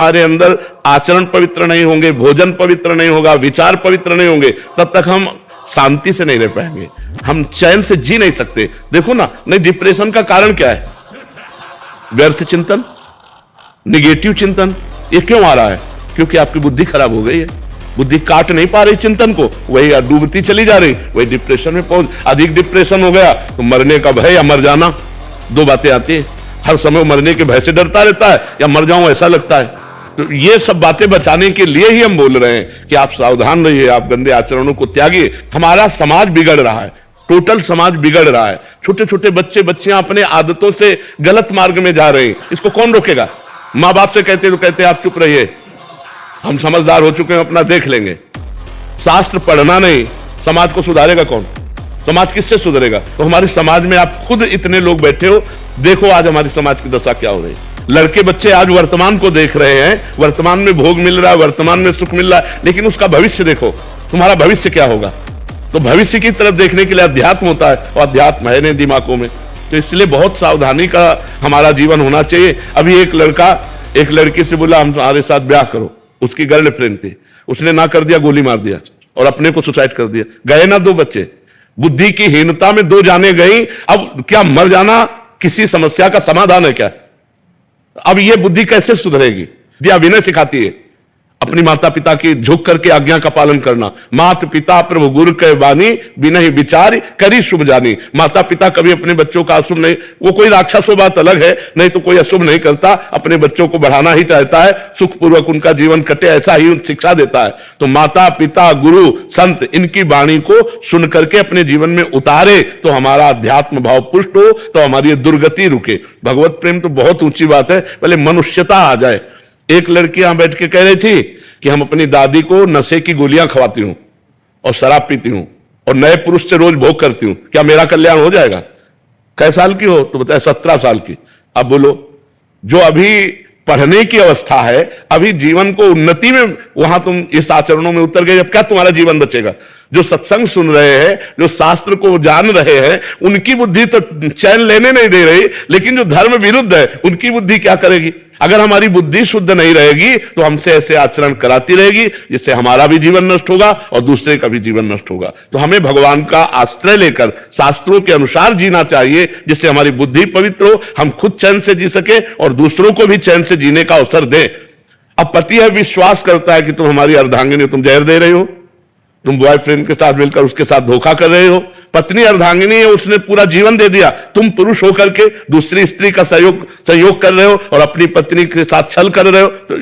हमारे अंदर आचरण पवित्र नहीं होंगे, भोजन पवित्र नहीं होगा, विचार पवित्र नहीं होंगे, तब तक हम शांति से नहीं रह पाएंगे, हम चैन से जी नहीं सकते। देखो ना, नहीं डिप्रेशन का कारण क्या है? व्यर्थ चिंतन, निगेटिव चिंतन। ये क्यों आ रहा है? क्योंकि आपकी बुद्धि खराब हो गई है, बुद्धि काट नहीं पा रही चिंतन को, वही डूबती चली जा रही, वही डिप्रेशन में पहुंच। अधिक डिप्रेशन हो गया तो मरने का भय या मर जाना, दो बातें आती है। हर समय मरने के भय से डरता रहता है या मर जाऊं ऐसा लगता है। तो ये सब बातें बचाने के लिए ही हम बोल रहे हैं कि आप सावधान रहिए, आप गंदे आचरणों को त्यागिए। हमारा समाज बिगड़ रहा है, टोटल समाज बिगड़ रहा है। छोटे छोटे बच्चे बच्चियां अपने आदतों से गलत मार्ग में जा रहे हैं, इसको कौन रोकेगा? माँ बाप से कहते तो कहते आप चुप रहिए, हम समझदार हो चुके हैं, अपना देख लेंगे। शास्त्र पढ़ना नहीं, समाज को सुधारेगा कौन? समाज किससे सुधरेगा? तो हमारे समाज में आप खुद इतने लोग बैठे हो, देखो आज हमारी समाज की दशा क्या हो रही है। लड़के बच्चे आज वर्तमान को देख रहे हैं, वर्तमान में भोग मिल रहा है, वर्तमान में सुख मिल रहा है, लेकिन उसका भविष्य देखो, तुम्हारा भविष्य क्या होगा? तो भविष्य की तरफ देखने के लिए अध्यात्म होता है, और अध्यात्म है नहीं दिमागों में। तो इसलिए बहुत सावधानी का हमारा जीवन होना चाहिए। अभी एक लड़का एक लड़की से बोला हमारे साथ ब्याह करो, उसकी गर्लफ्रेंड थी, उसने ना कर दिया, गोली मार दिया और अपने को सुसाइड कर दिया। गए ना दो बच्चे, बुद्धि की हीनता में दो जाने गई। अब क्या मर जाना किसी समस्या का समाधान है क्या? अब यह बुद्धि कैसे सुधरेगी? दिया विनय सिखाती है, अपनी माता पिता की झुक करके आज्ञा का पालन करना। माता पिता प्रभु गुरु के बानी, बिना ही विचार करी शुभ जानी। माता पिता कभी अपने बच्चों का अशुभ नहीं, वो कोई राक्षस हो बात अलग है, नहीं तो कोई अशुभ नहीं करता, अपने बच्चों को बढ़ाना ही चाहता है, सुखपूर्वक उनका जीवन कटे, ऐसा ही शिक्षा देता है। तो माता पिता गुरु संत इनकी वाणी को सुन करके अपने जीवन में उतारे तो हमारा अध्यात्म भाव पुष्ट हो, तो हमारी दुर्गति रुके। भगवत प्रेम तो बहुत ऊंची बात है, पहले मनुष्यता आ जाए। एक लड़की यहां बैठ के कह रही थी कि हम अपनी दादी को नशे की गोलियां खवाती हूं और शराब पीती हूं और नए पुरुष से रोज भोग करती हूं, क्या मेरा कल्याण हो जाएगा? कै साल की हो? तो बताए 17 साल की। अब बोलो, जो अभी पढ़ने की अवस्था है, अभी जीवन को उन्नति में, वहां तुम इस आचरणों में उतर गए, जब क्या तुम्हारा जीवन बचेगा? जो सत्संग सुन रहे हैं, जो शास्त्र को जान रहे हैं, उनकी बुद्धि तो चैन लेने नहीं दे रही, लेकिन जो धर्म विरुद्ध है उनकी बुद्धि क्या करेगी? अगर हमारी बुद्धि शुद्ध नहीं रहेगी तो हमसे ऐसे आचरण कराती रहेगी, जिससे हमारा भी जीवन नष्ट होगा और दूसरे का भी जीवन नष्ट होगा। तो हमें भगवान का आश्रय लेकर शास्त्रों के अनुसार जीना चाहिए, जिससे हमारी बुद्धि पवित्र हो, हम खुद चैन से जी सके और दूसरों को भी चैन से जीने का अवसर दे। अब पति है, विश्वास करता है कि तुम हमारी अर्धांगिनी, तुम जहर दे रही हो, तुम बॉयफ्रेंड के साथ मिलकर उसके साथ धोखा कर रहे हो। पत्नी अर्धांगिनी है, उसने पूरा जीवन दे दिया, तुम पुरुष होकर के दूसरी स्त्री का सहयोग कर रहे हो और अपनी पत्नी के साथ छल कर रहे हो। तो